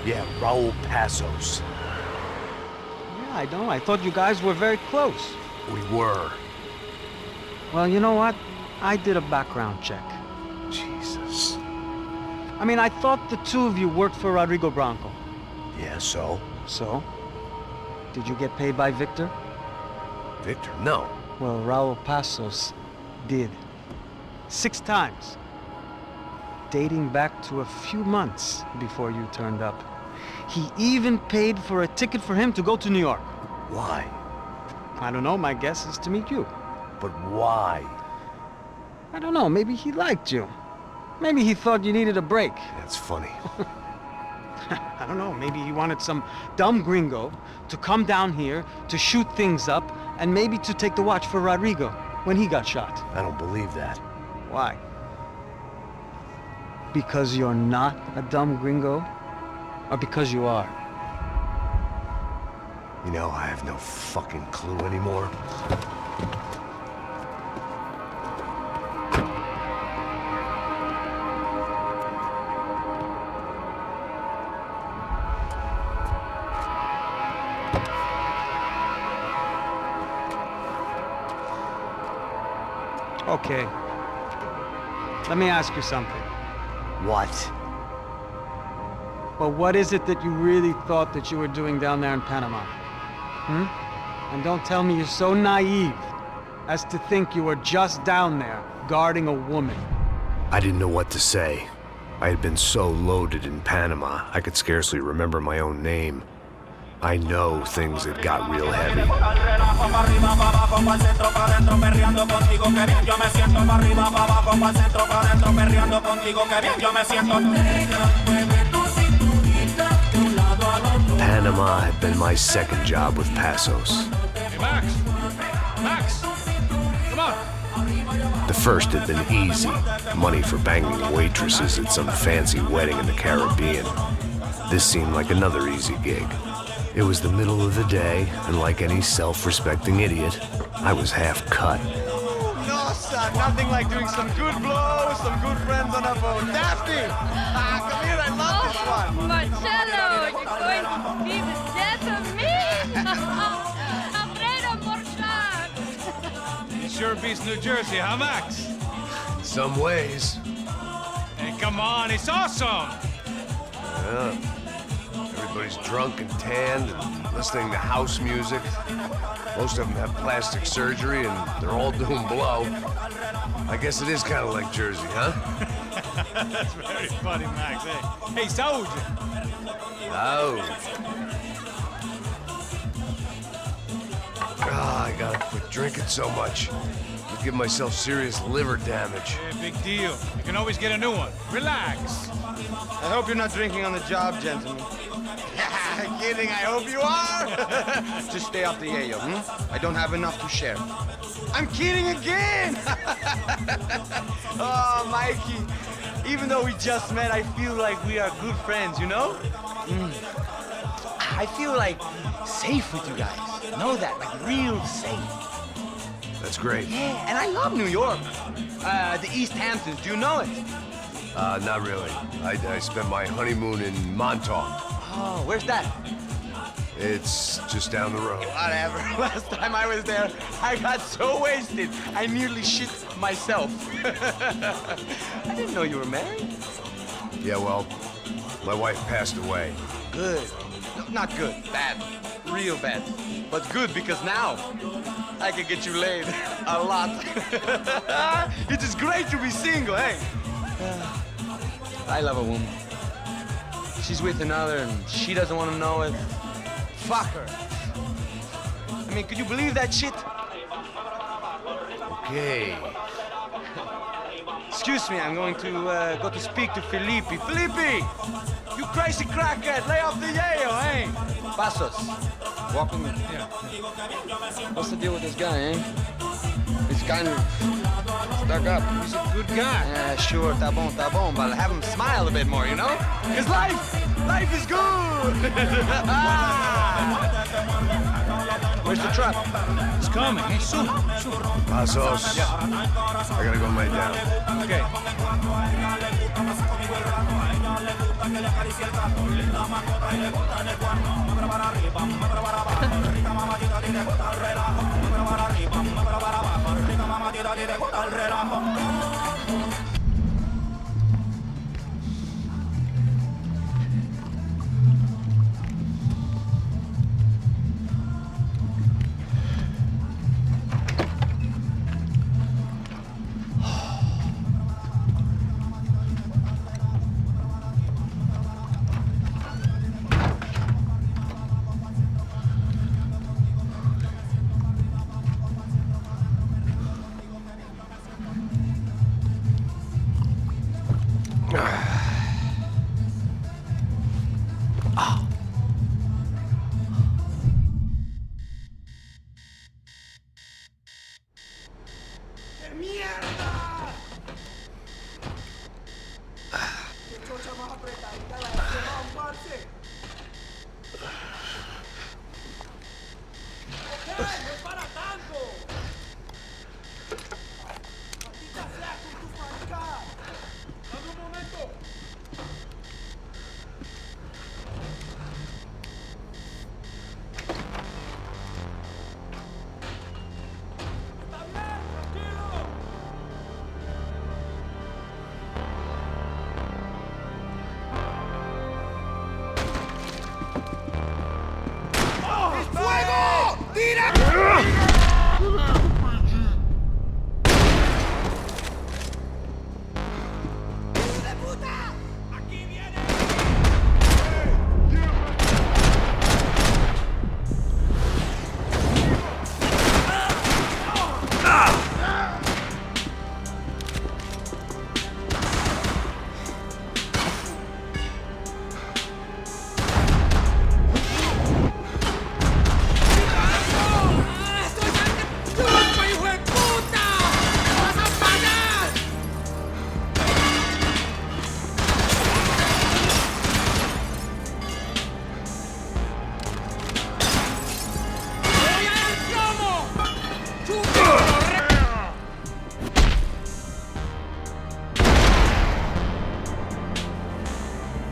Yeah, Raul Passos. Yeah, I know. I thought you guys were very close. We were. Well, you know what? I did a background check. Jesus. I mean, I thought the two of you worked for Rodrigo Branco. Yeah, so? So? Did you get paid by Victor? Victor, no. Well, Raul Passos did. 6 times. Dating back to a few months before you turned up. He even paid for a ticket for him to go to New York. Why? I don't know, my guess is to meet you. But why? I don't know, maybe he liked you. Maybe he thought you needed a break. That's funny. I don't know, maybe he wanted some dumb gringo to come down here to shoot things up and maybe to take the watch for Rodrigo when he got shot. I don't believe that. Why? Because you're not a dumb gringo? Or because you are? You know, I have no fucking clue anymore. Okay. Let me ask you something. What? Well, what is it that you really thought that you were doing down there in Panama? And don't tell me you're so naive as to think you were just down there guarding a woman. I didn't know what to say. I had been so loaded in Panama, I could scarcely remember my own name. I know things had got real heavy. Panama had been my second job with Passos. Hey, Max! Max! Come on! The first had been easy. Money for banging waitresses at some fancy wedding in the Caribbean. This seemed like another easy gig. It was the middle of the day, and like any self-respecting idiot, I was half cut. No, son, nothing like doing some good blows, some good friends on a boat. Daphne! Come here, I love this one. Marcello, you're going to be the death of me? Alfredo Morchan! It sure beats New Jersey, huh, Max? In some ways. Hey, come on, it's awesome! Yeah. Everybody's drunk and tanned and listening to house music. Most of them have plastic surgery and they're all doing blow. I guess it is kind of like Jersey, huh? That's very funny, Max. Hey, Saúde! Oh. God, I gotta quit drinking so much. I give myself serious liver damage. Yeah, big deal. You can always get a new one. Relax. I hope you're not drinking on the job, gentlemen. Kidding, I hope you are. Just stay off the yayo, I don't have enough to share. I'm kidding again. Oh, Mikey, even though we just met, I feel like we are good friends, you know? I feel like safe with you guys. Know that, like real safe. That's great. Yeah, and I love New York. The East Hamptons, do you know it? Not really. I spent my honeymoon in Montauk. Oh, where's that? It's just down the road. Whatever. Last time I was there, I got so wasted, I nearly shit myself. I didn't know you were married. Yeah, well, my wife passed away. Good. No, not good. Bad. Real bad. But good because now I can get you laid a lot. It is great to be single, hey? I love a woman. She's with another and she doesn't want to know it. Fuck her. I mean, could you believe that shit? Okay. Excuse me, I'm going to go to speak to Felipe. Felipe! You crazy crackhead, lay off the yayo, eh? Passos, walk with me. Yeah. What's the deal with this guy, eh? He's kind of stuck up. He's a good guy. Yeah, sure, tá bom, but have him smile a bit more, you know? Because life is good! Where's the truck? It's coming. Hey, soon. Pasos. I gotta go lay down. Okay.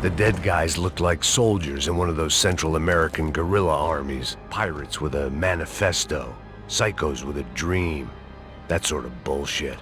The dead guys looked like soldiers in one of those Central American guerrilla armies. Pirates with a manifesto. Psychos with a dream. That sort of bullshit.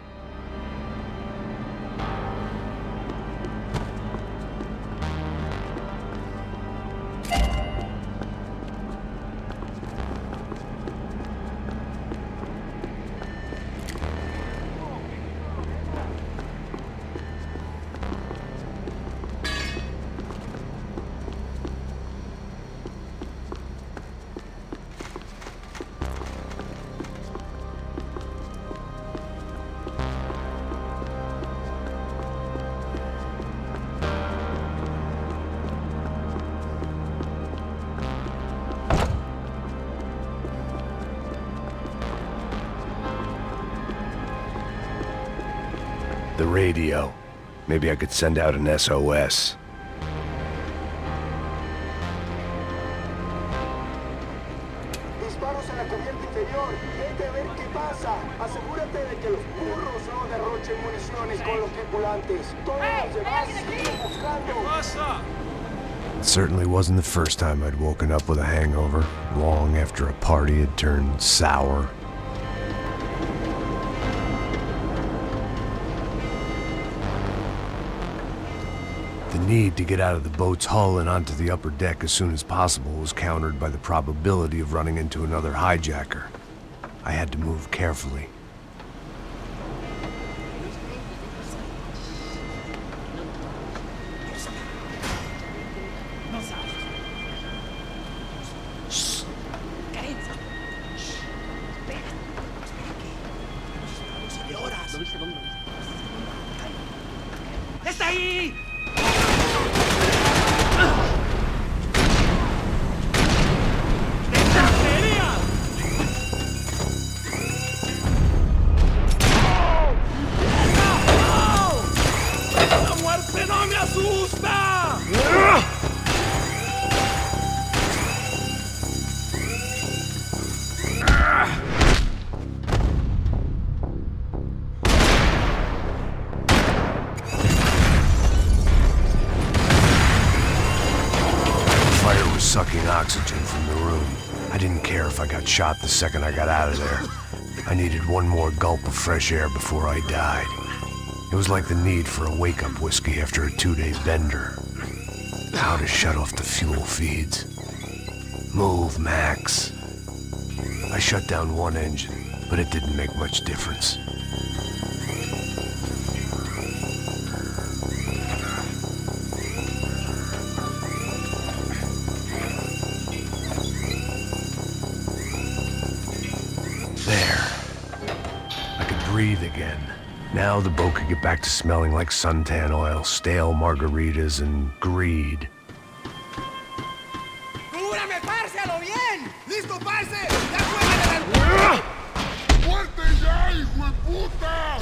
The radio. Maybe I could send out an SOS. Disparos en la cubierta inferior. Vete a ver qué pasa. Asegúrate de que los burros no derrochen municiones con los tripulantes. Todos los demás siguen buscando. It certainly wasn't the first time I'd woken up with a hangover, long after a party had turned sour. The need to get out of the boat's hull and onto the upper deck as soon as possible was countered by the probability of running into another hijacker. I had to move carefully. ¡Está ahí! was sucking oxygen from the room. I didn't care if I got shot the second I got out of there. I needed one more gulp of fresh air before I died. It was like the need for a wake-up whiskey after a 2-day bender. How to shut off the fuel feeds. Move, Max. I shut down one engine, but it didn't make much difference. There. I could breathe again. Now the boat could get back to smelling like suntan oil, stale margaritas, and greed. ¡Cúbrame, parce, a lo bien! ¡Listo, parce! ¡Ya fuera del... ¡Muerte ya, hijo de puta!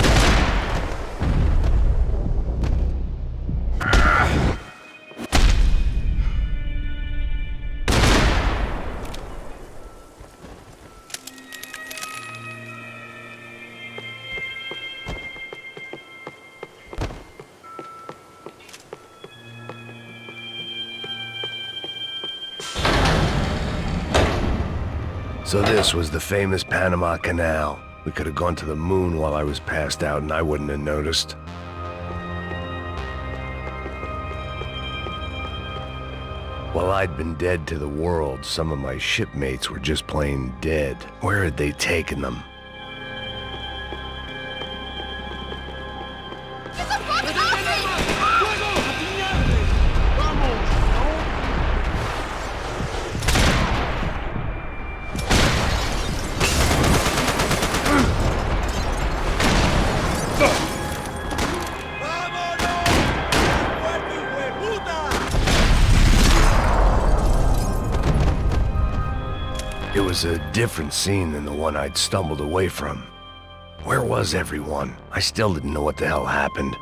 So this was the famous Panama Canal. We could have gone to the moon while I was passed out and I wouldn't have noticed. While I'd been dead to the world, some of my shipmates were just plain dead. Where had they taken them? It was a different scene than the one I'd stumbled away from. Where was everyone? I still didn't know what the hell happened.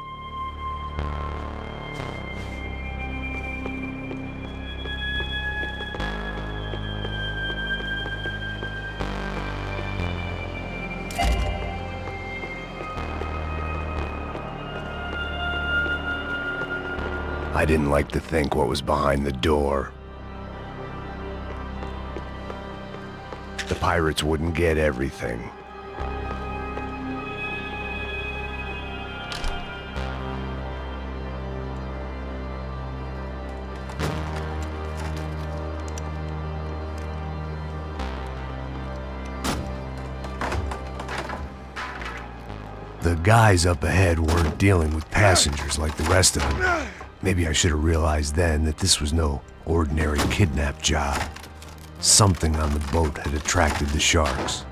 I didn't like to think what was behind the door. The pirates wouldn't get everything. The guys up ahead weren't dealing with passengers like the rest of them. Maybe I should have realized then that this was no ordinary kidnap job. Something on the boat had attracted the sharks.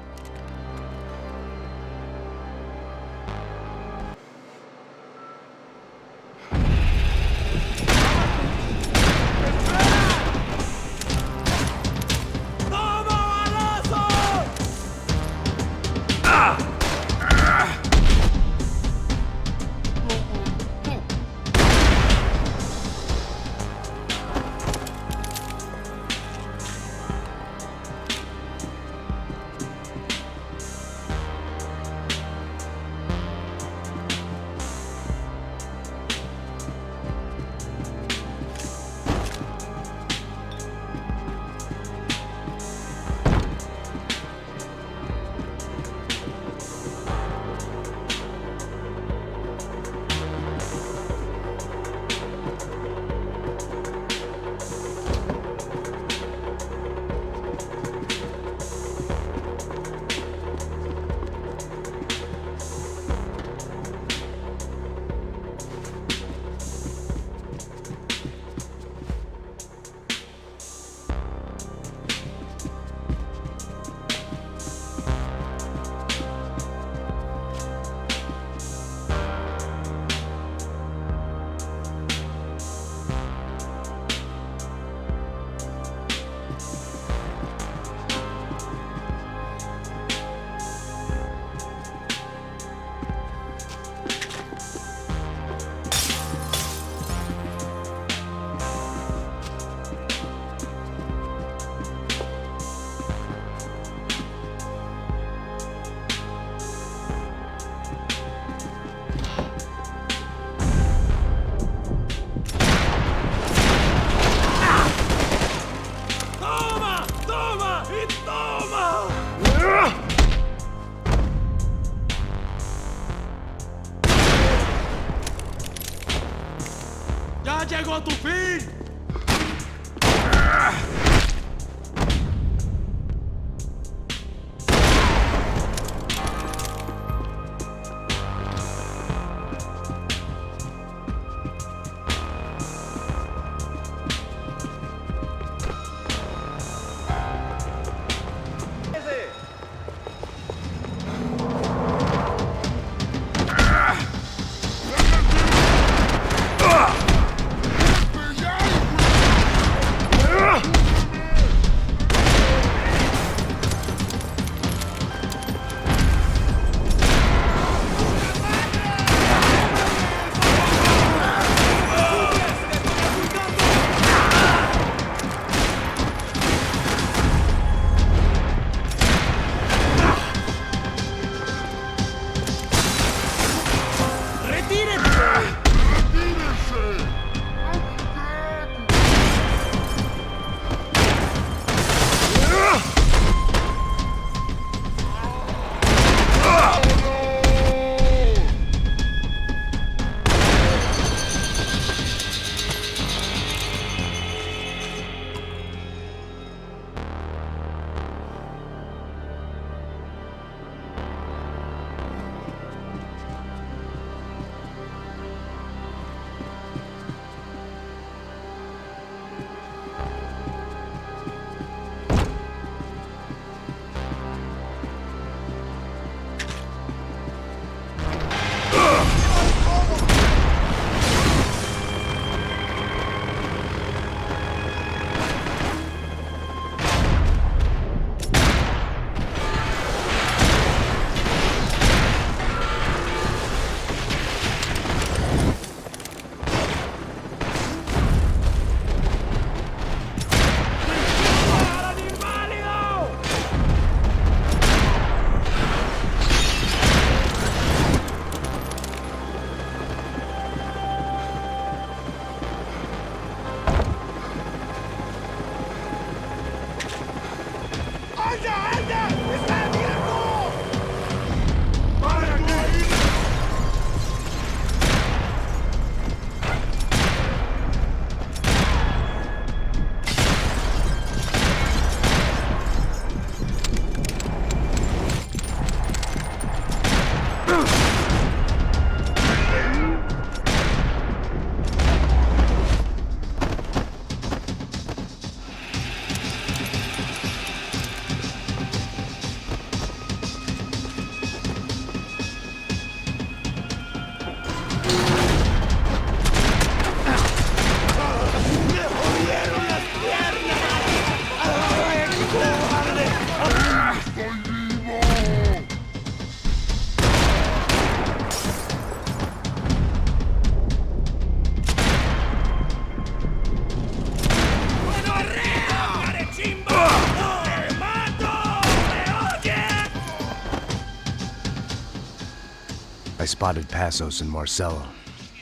I spotted Passos and Marcelo.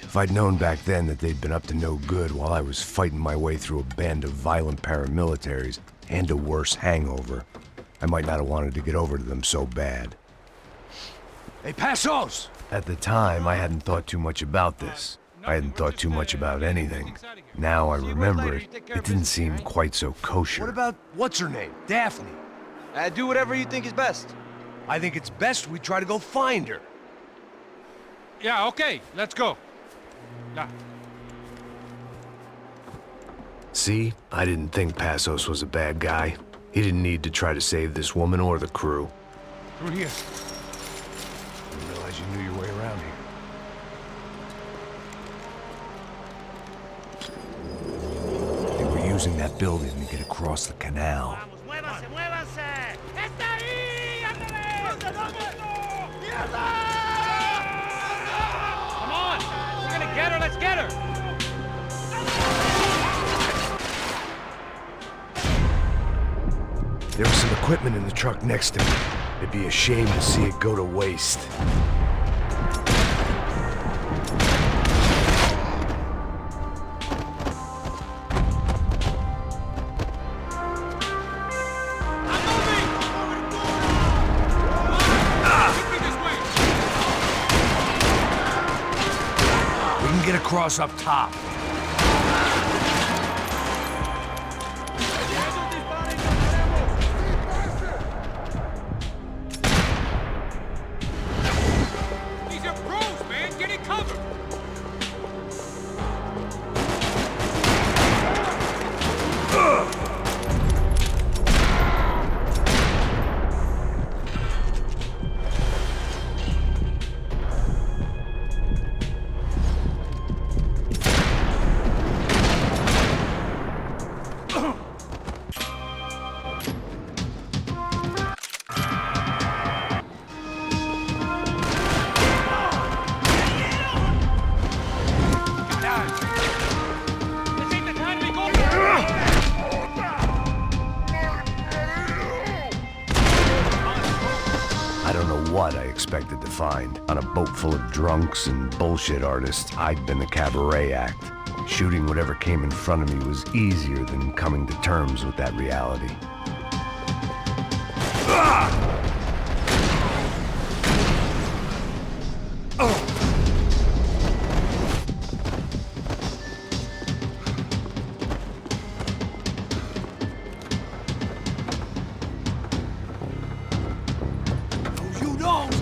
If I'd known back then that they'd been up to no good while I was fighting my way through a band of violent paramilitaries and a worse hangover, I might not have wanted to get over to them so bad. Hey, Passos! At the time, I hadn't thought too much about this. I hadn't thought too much about anything. Now I remember it, it didn't seem quite so kosher. What about, what's her name? Daphne. Do whatever you think is best. I think it's best we try to go find her. Yeah, okay, let's go. Yeah. See, I didn't think Passos was a bad guy. He didn't need to try to save this woman or the crew. Through here. I didn't realize you knew your way around here. They were using that building to get across the canal. Muévanse, muévanse. ¡Está ahí! ¡Ándale! Come on! We're gonna get her, let's get her! There was some equipment in the truck next to me. It'd be a shame to see it go to waste. We can get across up top. These are pros, man! Get it covered! This ain't the time to be going... I don't know what I expected to find. On a boat full of drunks and bullshit artists, I'd been the cabaret act. Shooting whatever came in front of me was easier than coming to terms with that reality. You don't!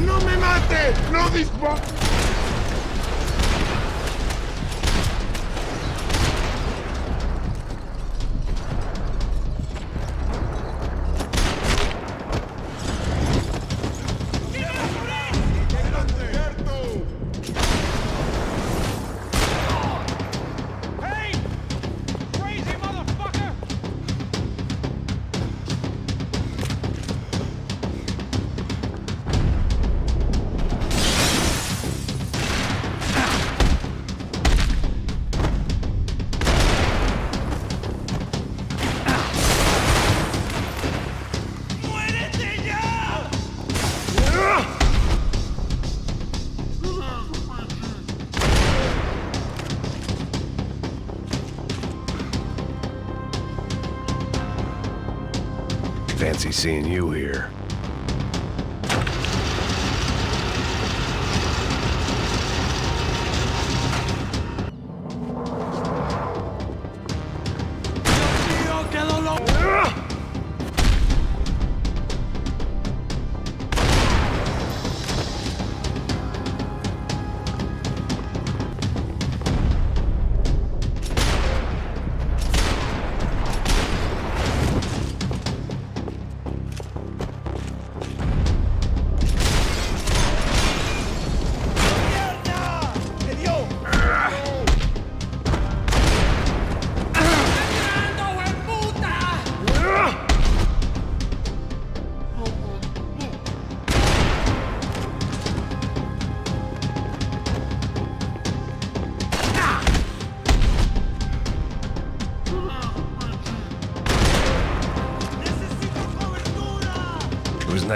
¡No me mate! ¡No dispare! Payne! Crazy motherfucker! Fancy seeing you here.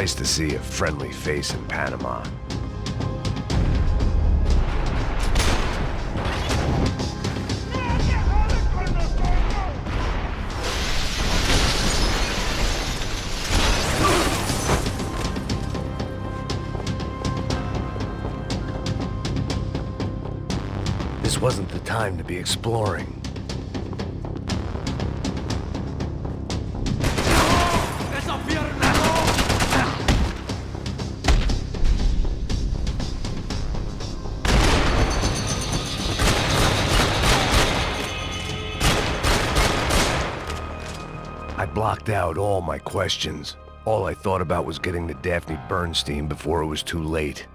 nice to see a friendly face in Panama. This wasn't the time to be exploring. I blocked out all my questions. All I thought about was getting to Daphne Bernstein before it was too late.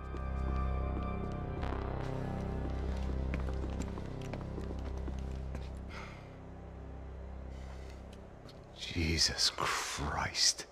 Jesus Christ.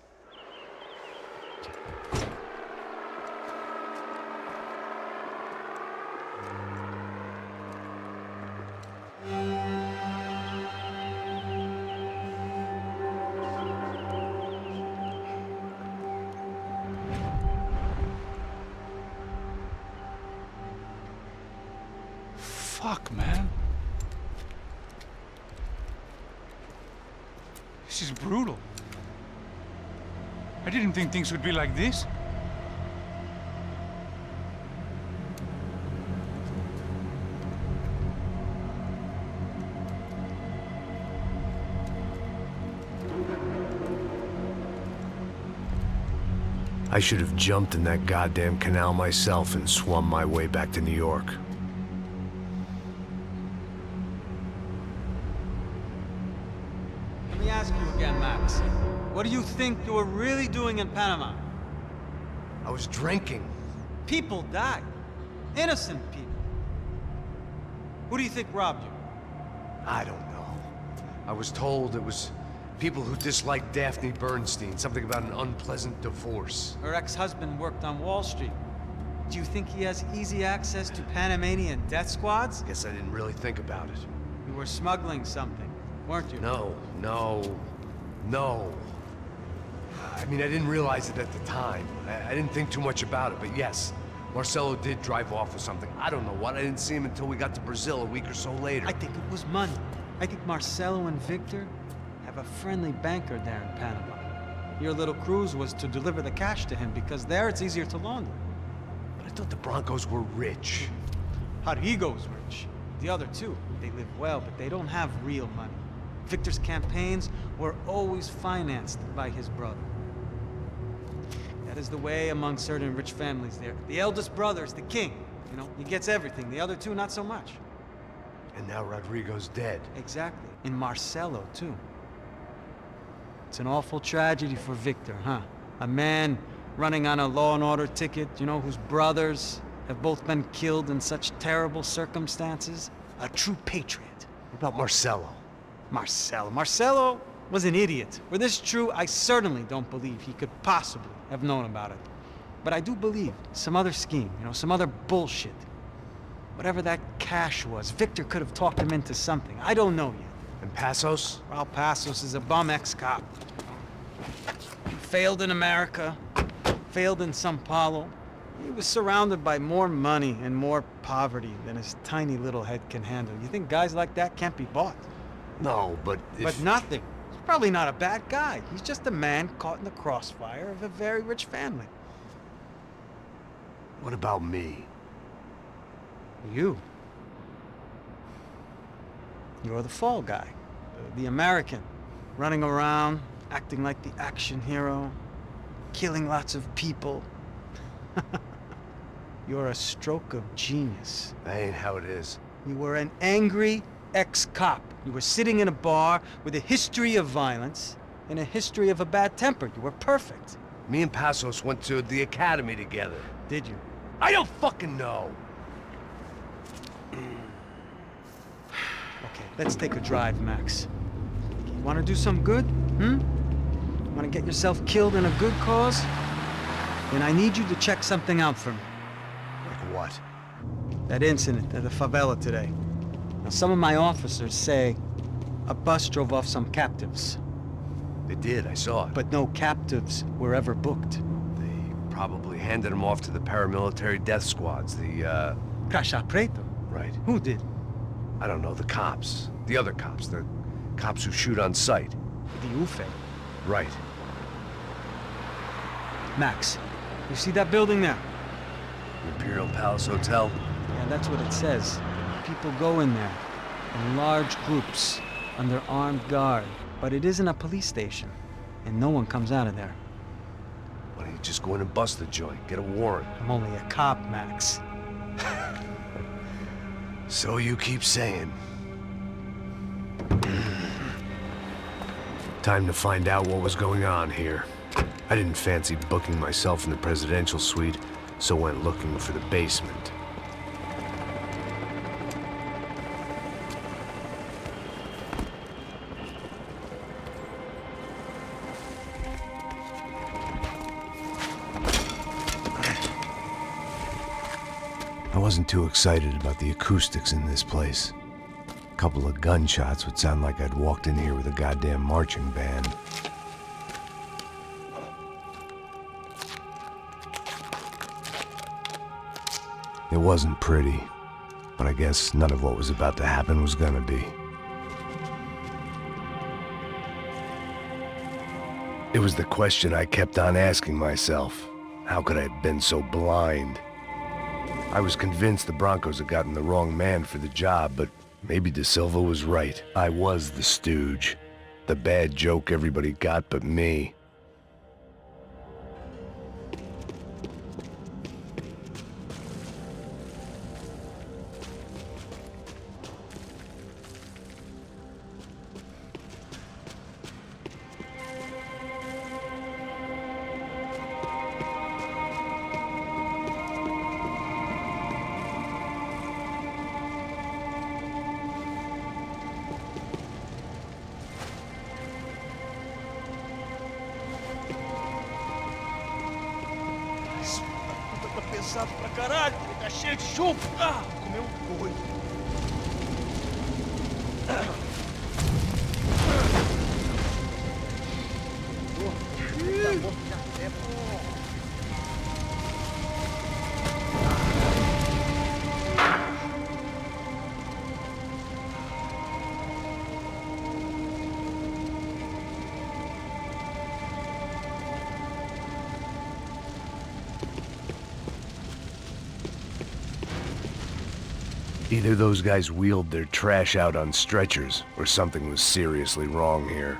Fuck, man. This is brutal. I didn't think things would be like this. I should have jumped in that goddamn canal myself and swum my way back to New York. Let me ask you again, Max. What do you think you were really doing in Panama? I was drinking. People died. Innocent people. Who do you think robbed you? I don't know. I was told it was people who disliked Daphne Bernstein, something about an unpleasant divorce. Her ex-husband worked on Wall Street. Do you think he has easy access to Panamanian death squads? Guess I didn't really think about it. You were smuggling something, weren't you? No. I mean, I didn't realize it at the time. I didn't think too much about it, but yes, Marcelo did drive off with something. I don't know what. I didn't see him until we got to Brazil a week or so later. I think it was money. I think Marcelo and Victor have a friendly banker there in Panama. Your little cruise was to deliver the cash to him because there it's easier to launder. But I thought the Broncos were rich. Rodrigo's rich. The other two, they live well, but they don't have real money. Victor's campaigns were always financed by his brother. That is the way among certain rich families there. The eldest brother is the king. You know, he gets everything. The other two, not so much. And now Rodrigo's dead. Exactly. And Marcelo, too. It's an awful tragedy for Victor, huh? A man running on a law and order ticket, you know, whose brothers have both been killed in such terrible circumstances. A true patriot. What about Marcelo? Marcelo was an idiot. Were this true, I certainly don't believe he could possibly have known about it. But I do believe some other scheme, you know, some other bullshit. Whatever that cash was, Victor could have talked him into something. I don't know yet. And Passos? Raul Passos is a bum ex-cop. He failed in America, failed in Sao Paulo. He was surrounded by more money and more poverty than his tiny little head can handle. You think guys like that can't be bought? No, but But nothing. He's probably not a bad guy. He's just a man caught in the crossfire of a very rich family. What about me? You. You're the fall guy. The American. Running around, acting like the action hero. Killing lots of people. You're a stroke of genius. That ain't how it is. You were an angry ex-cop. You were sitting in a bar with a history of violence and a history of a bad temper. You were perfect. Me and Passos went to the academy together. Did you? I don't fucking know. Okay, let's take a drive, Max. You want to do some good? Want to get yourself killed in a good cause? Then I need you to check something out for me. Like what? That incident at the favela today. Now, some of my officers say a bus drove off some captives, They did, I saw it. but no captives were ever booked. Probably handed him off to the paramilitary death squads, the, Caixa Preto? Right. Who did? I don't know, the cops. The other cops, the cops who shoot on sight. The UFE. Right. Max, you see that building there? Imperial Palace Hotel? Yeah, that's what it says. People go in there, in large groups, under armed guard. But it isn't a police station, and no one comes out of there. Why don't you just go in and bust the joint, get a warrant? I'm only a cop, Max. So you keep saying. Time to find out what was going on here. I didn't fancy booking myself in the presidential suite, so went looking for the basement. I wasn't too excited about the acoustics in this place. A couple of gunshots would sound like I'd walked in here with a goddamn marching band. It wasn't pretty, but I guess none of what was about to happen was gonna be. It was the question I kept on asking myself. How could I have been so blind? I was convinced the Broncos had gotten the wrong man for the job, but maybe De Silva was right. I was the stooge. The bad joke everybody got but me. Pesado pra caralho, ele tá cheio de chumbo. Ah, comeu um doido. Either those guys wheeled their trash out on stretchers, or something was seriously wrong here.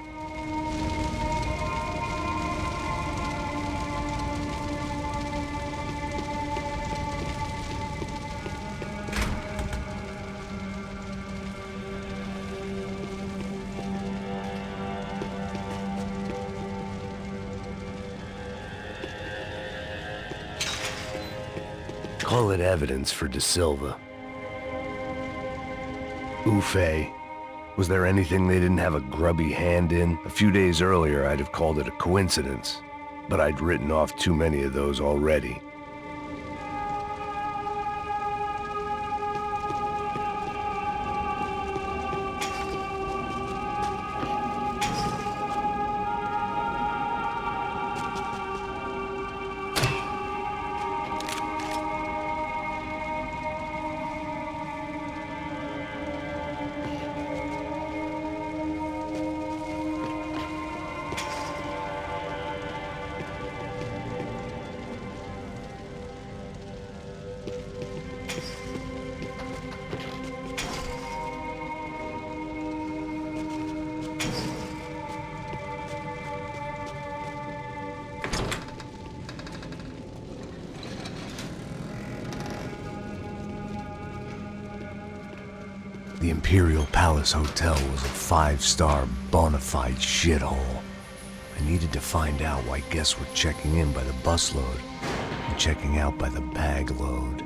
Call it evidence for De Silva. Ufe. Was there anything they didn't have a grubby hand in? A few days earlier, I'd have called it a coincidence, but I'd written off too many of those already. The Imperial Palace Hotel was a 5-star bona fide shithole. I needed to find out why guests were checking in by the busload and checking out by the bag load.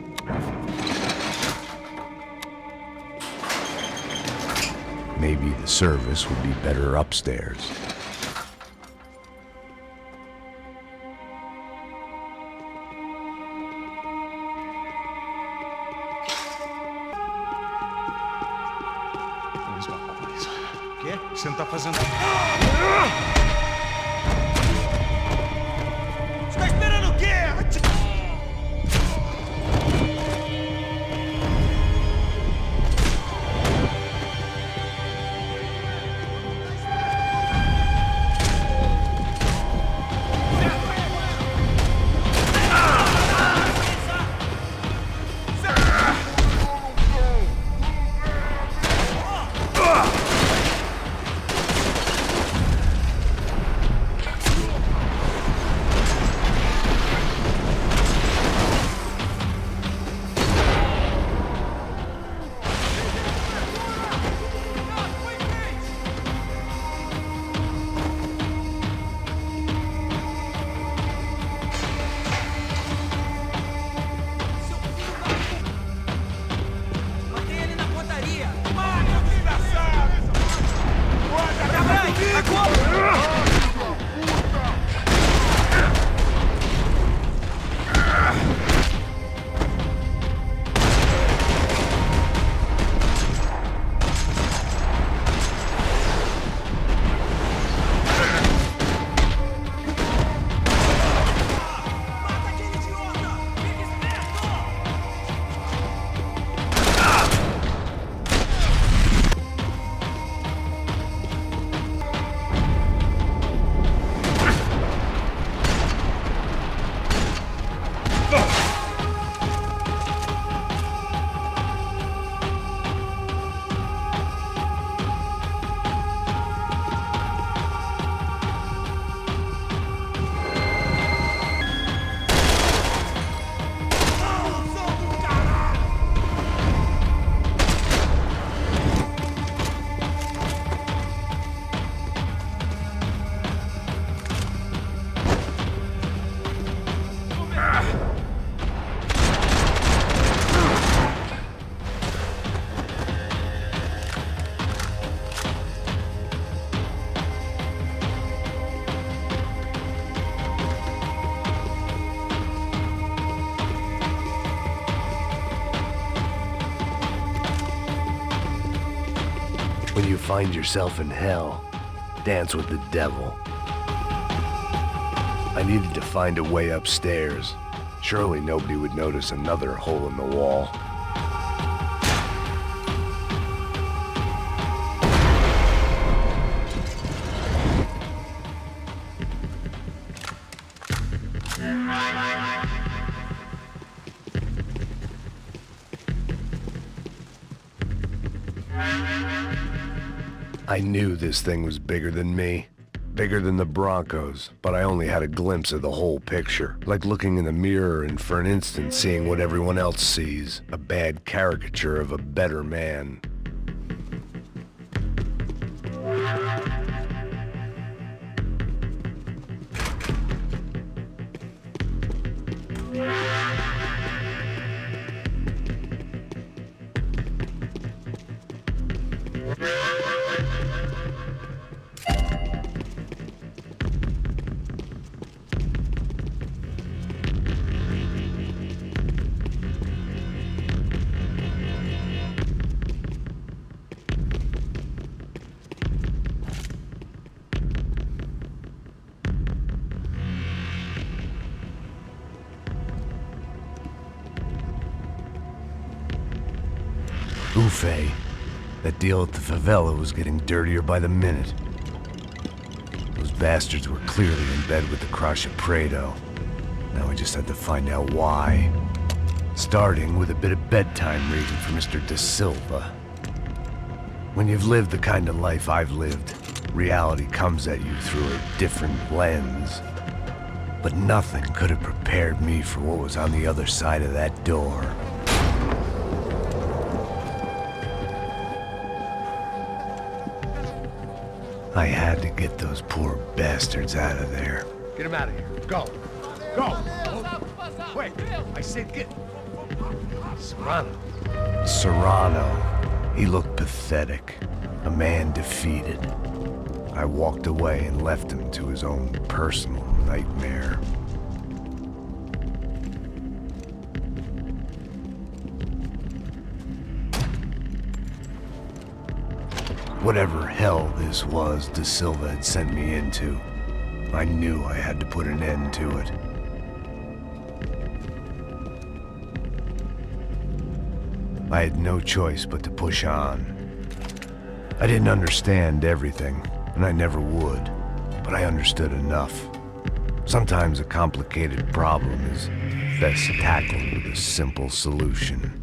Maybe the service would be better upstairs. O quê? O que você não tá fazendo? Você tá esperando o quê? When you find yourself in hell, dance with the devil. I needed to find a way upstairs. Surely nobody would notice another hole in the wall. I knew this thing was bigger than me, bigger than the Broncos, but I only had a glimpse of the whole picture, like looking in the mirror and for an instant seeing what everyone else sees, a bad caricature of a better man. Buffet. That deal at the favela was getting dirtier by the minute. Those bastards were clearly in bed with the Crusher Prado. Now we just had to find out why. Starting with a bit of bedtime reading for Mr. De Silva. When you've lived the kind of life I've lived, reality comes at you through a different lens. But nothing could have prepared me for what was on the other side of that door. I had to get those poor bastards out of there. Get him out of here. Go. Go. Wait. I said get... Serrano. Serrano. He looked pathetic. A man defeated. I walked away and left him to his own personal nightmare. Whatever hell this was De Silva had sent me into, I knew I had to put an end to it. I had no choice but to push on. I didn't understand everything, and I never would, but I understood enough. Sometimes a complicated problem is best tackled with a simple solution.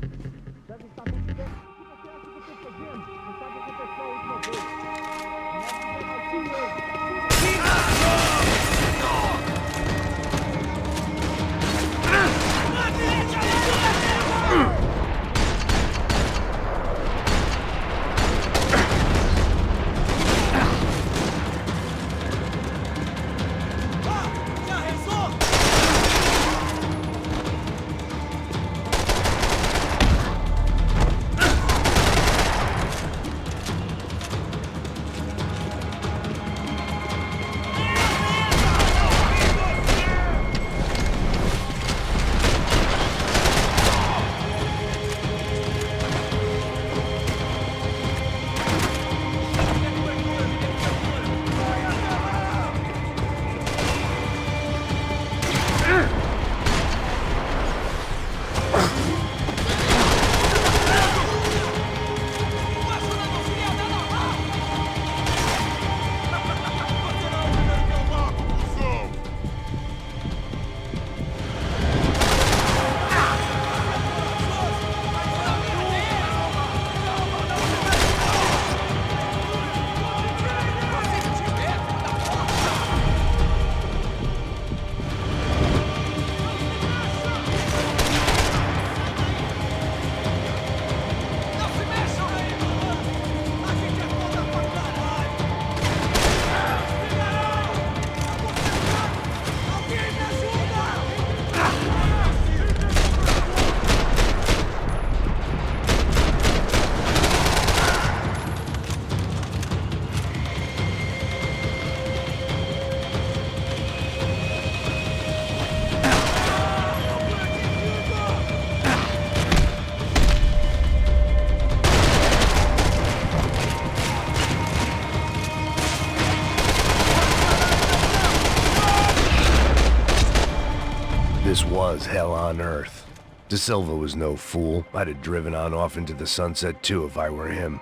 This was hell on earth. De Silva was no fool. I'd have driven on off into the sunset too if I were him.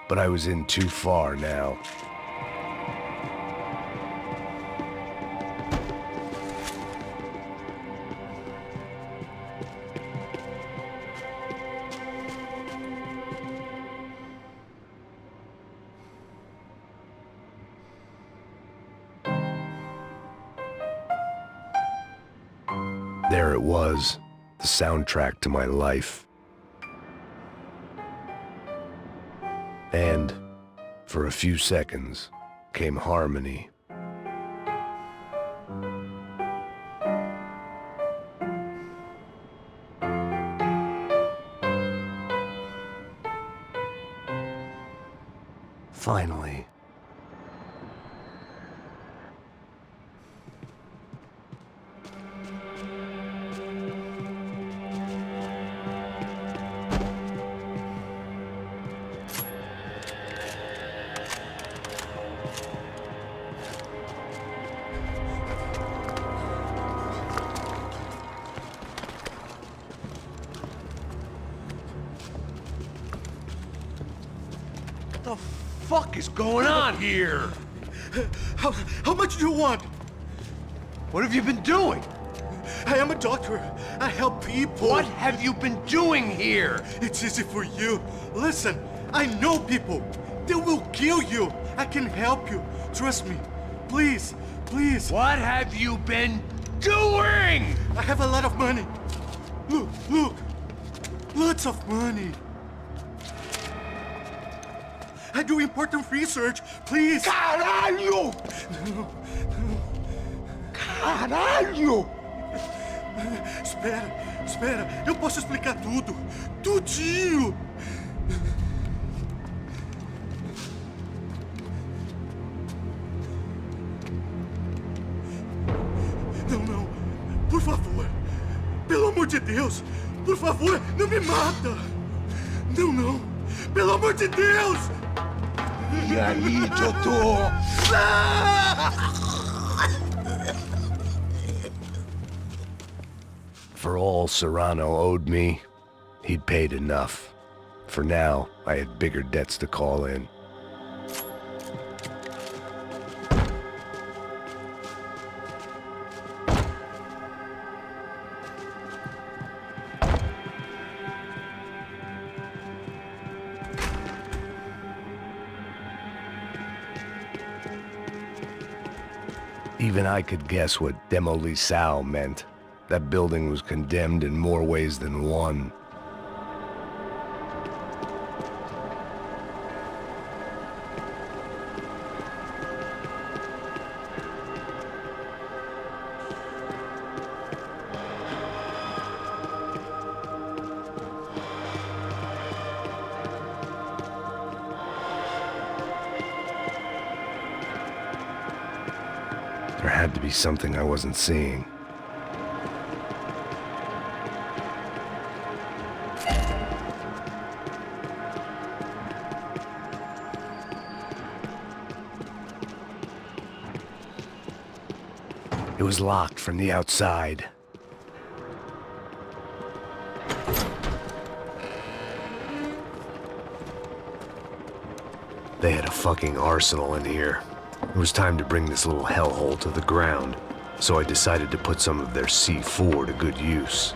But I was in too far now. There it was, the soundtrack to my life. And, for a few seconds, came harmony. Finally. What the fuck is going on here? How much do you want? What have you been doing? I am a doctor. I help people. What have you been doing here? It's easy for you. Listen, I know people. They will kill you. I can help you. Trust me. Please, please. What have you been doing? I have a lot of money. Look, look. Lots of money. I do important research. Please. Caralho! Caralho! Espera, espera. Eu posso explicar tudo. Tudinho. Não, não. Por favor. Pelo amor de Deus. Por favor, não me mata. Não, não. Pelo amor de Deus. E aí, doutor? For all Serrano owed me, he'd paid enough. For now, I had bigger debts to call in. Even I could guess what Demolisal meant. That building was condemned in more ways than one. There had to be something I wasn't seeing. It was locked from the outside. They had a fucking arsenal in here. It was time to bring this little hellhole to the ground, so I decided to put some of their C4 to good use.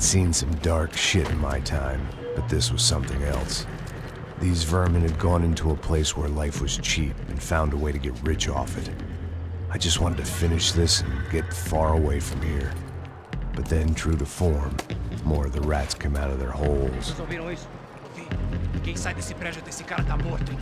seen some dark shit in my time, but this was something else. These vermin had gone into a place where life was cheap and found a way to get rich off it. I just wanted to finish this and get far away from here. But then, true to form, more of the rats came out of their holes. Vocês ouviram isso? Ouvi. Quem sai desse prédio desse cara tá morto, hein?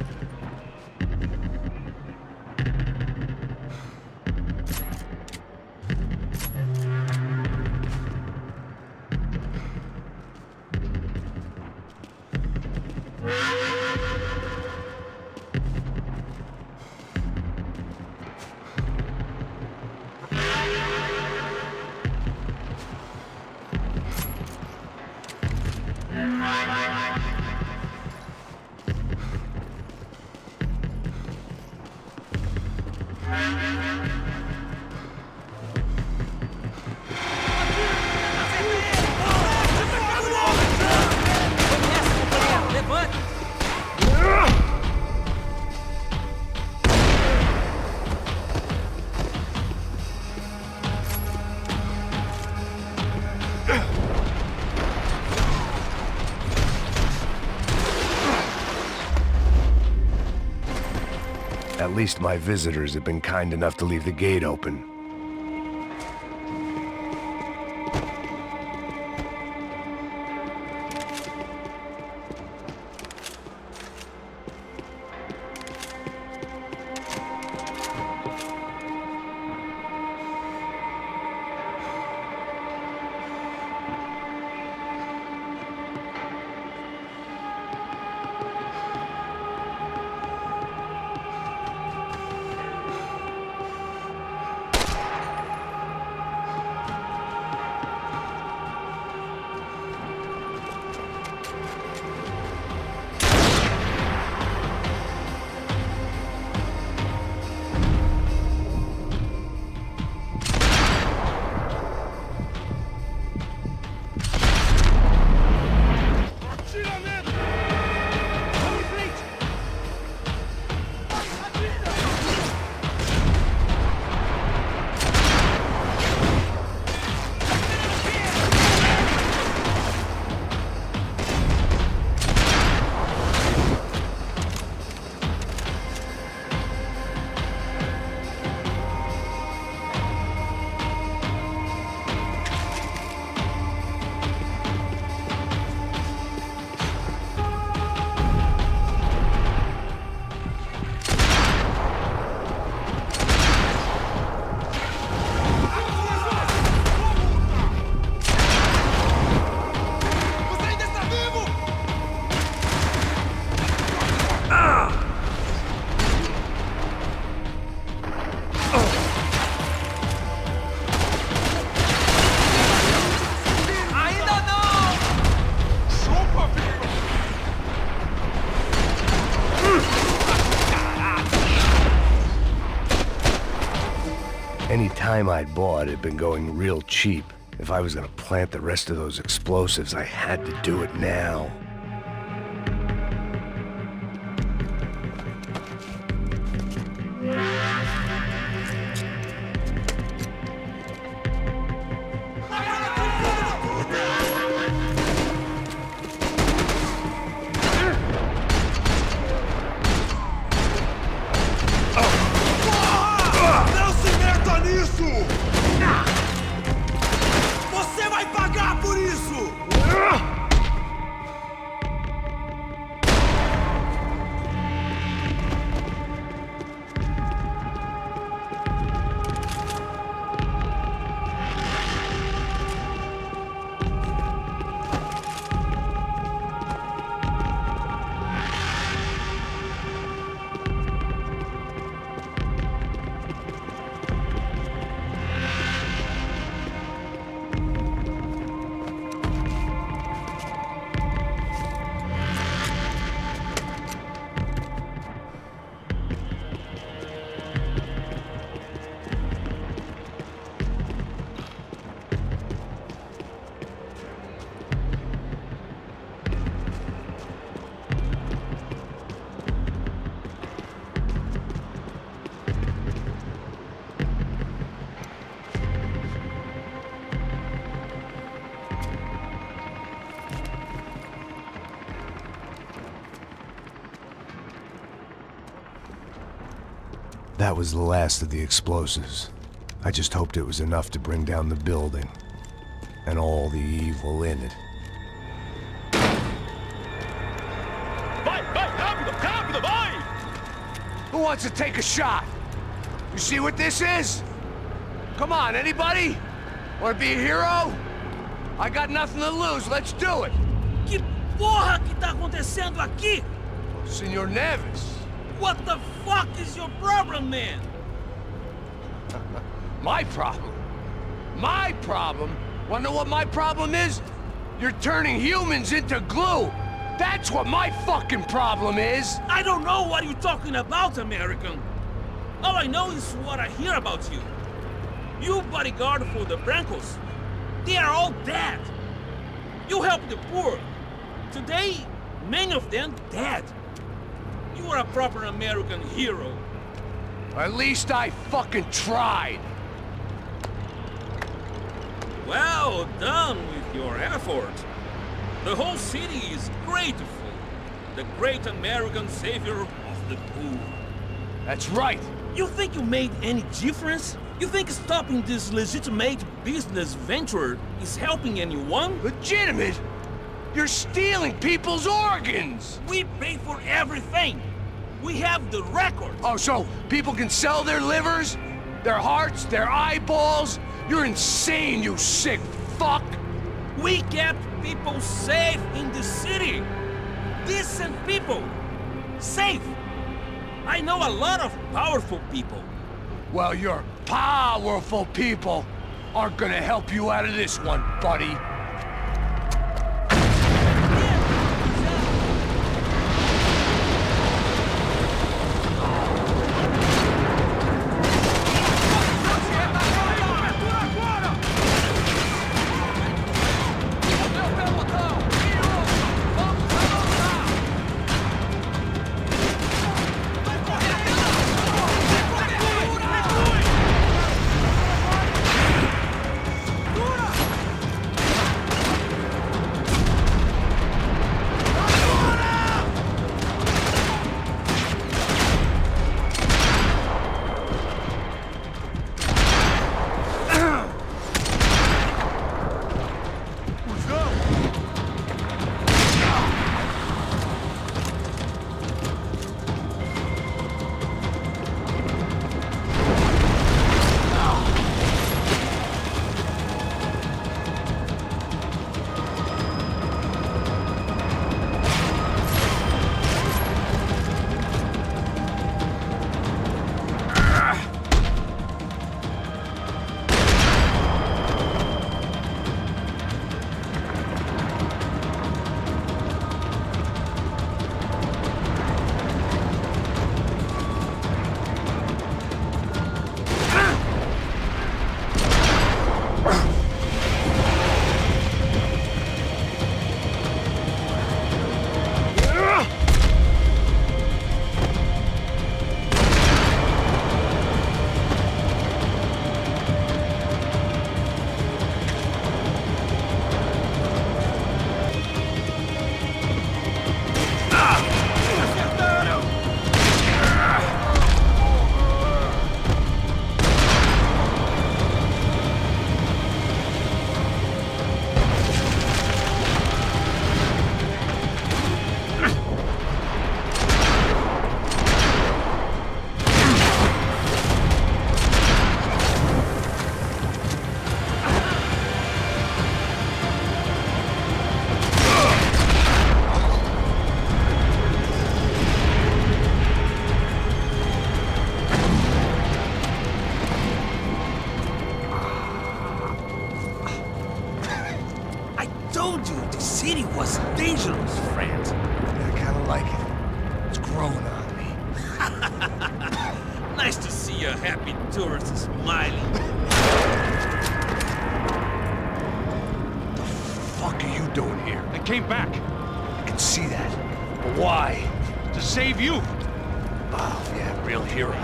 At least my visitors have been kind enough to leave the gate open. Any time I'd bought had been going real cheap. If I was gonna plant the rest of those explosives, I had to do it now. Você vai pagar por isso! That was the last of the explosives. I just hoped it was enough to bring down the building. And all the evil in it. Vai, vai, rápido, rápido, vai! Who wants to take a shot? You see what this is? Come on, anybody? Want to be a hero? I got nothing to lose, let's do it! Que porra que tá acontecendo aqui? Senor Neves. What the fuck is your problem, man? My problem? My problem? Wanna know what my problem is? You're turning humans into glue! That's what my fucking problem is! I don't know what you're talking about, American. All I know is what I hear about you. You bodyguard for the Brancos. They are all dead. You help the poor. Today, many of them dead. You are a proper American hero. At least I fucking tried! Well done with your effort. The whole city is grateful. The great American savior of the poor. That's right! You think you made any difference? You think stopping this legitimate business venture is helping anyone? Legitimate? You're stealing people's organs! We pay for everything. We have the record. Oh, so people can sell their livers? Their hearts? Their eyeballs? You're insane, you sick fuck! We kept people safe in the city. Decent people. Safe. I know a lot of powerful people. Well, your powerful people aren't gonna help you out of this one, buddy. was dangerous, friend. I kinda like it. It's growing on me. Nice to see a happy tourist smiling. What the fuck are you doing here? I came back I can see that. But why? to save you. Oh, yeah, real hero.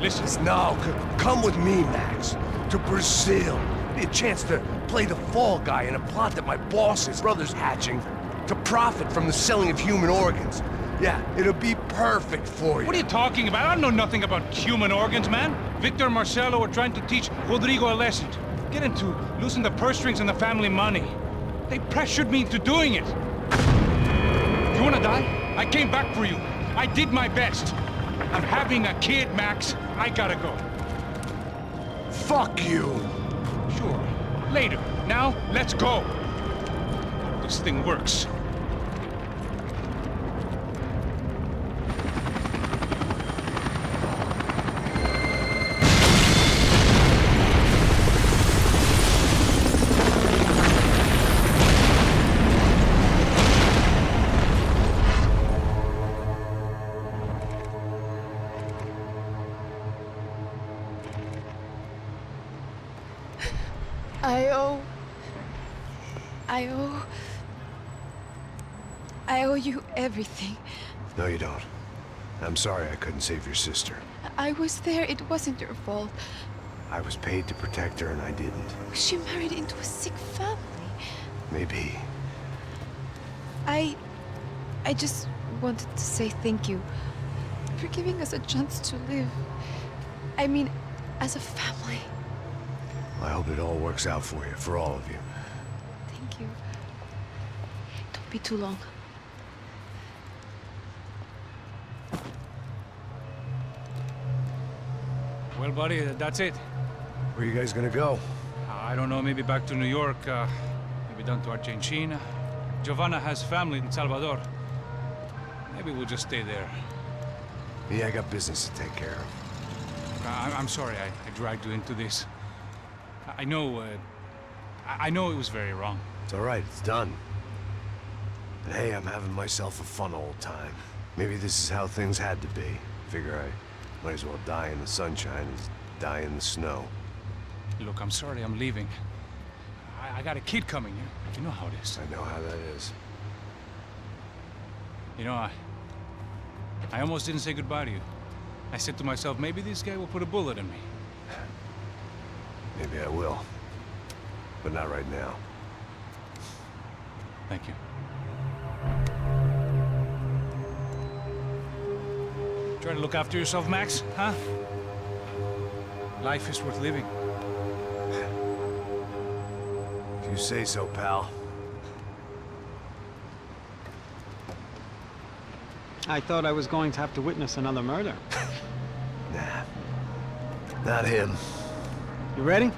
Listen, No, come with me, Max. To Brazil. Be a chance to play the fall guy in a plot that my boss's brother's hatching to profit from the selling of human organs. Yeah, it'll be perfect for you. What are you talking about? I know nothing about human organs, man. Victor and Marcelo were trying to teach Rodrigo a lesson. Get into losing the purse strings and the family money. They pressured me into doing it. You wanna die? I came back for you. I did my best. I'm having a kid, Max. I gotta go. Fuck you! Sure. Later. Now, let's go. This thing works. I owe you everything. No, you don't. I'm sorry I couldn't save your sister. I was there. It wasn't your fault. I was paid to protect her and I didn't. She married into a sick family. Maybe. I just wanted to say thank you for giving us a chance to live. I mean, as a family. I hope it all works out for you, for all of you. Thank you. Don't be too long. Well, buddy, that's it. Where are you guys gonna go? I don't know, maybe back to New York, maybe down to Argentina. Giovanna has family in Salvador. Maybe we'll just stay there. Yeah, I got business to take care of. I'm sorry I dragged you into this. I know it was very wrong. It's all right, it's done. But hey, I'm having myself a fun old time. Maybe this is how things had to be. Figure I might as well die in the sunshine as die in the snow. Look, I'm sorry I'm leaving. I got a kid coming. You know how it is. I know how that is. You know, I almost didn't say goodbye to you. I said to myself, maybe this guy will put a bullet in me. Maybe I will. But not right now. Thank you. Try to look after yourself, Max, huh? Life is worth living. If you say so, pal. I thought I was going to have to witness another murder. Nah. Not him. You ready?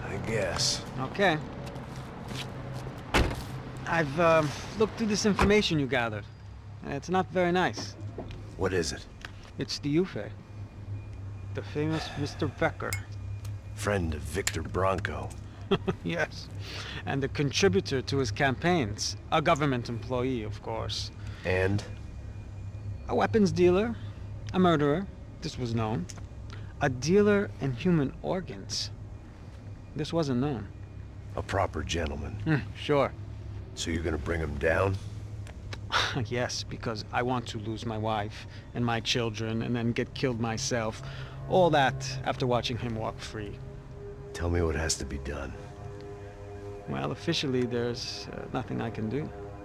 I guess. Okay. I've looked through this information you gathered. It's not very nice. What is it? It's the Ufe. The famous Mr. Becker. Friend of Victor Bronco. Yes. And a contributor to his campaigns. A government employee, of course. And? A weapons dealer. A murderer. This was known. A dealer in human organs. This wasn't known. A proper gentleman. Sure. So you're gonna bring him down? Yes, because I want to lose my wife and my children and then get killed myself. All that after watching him walk free. Tell me what has to be done. Well, officially, there's nothing I can do.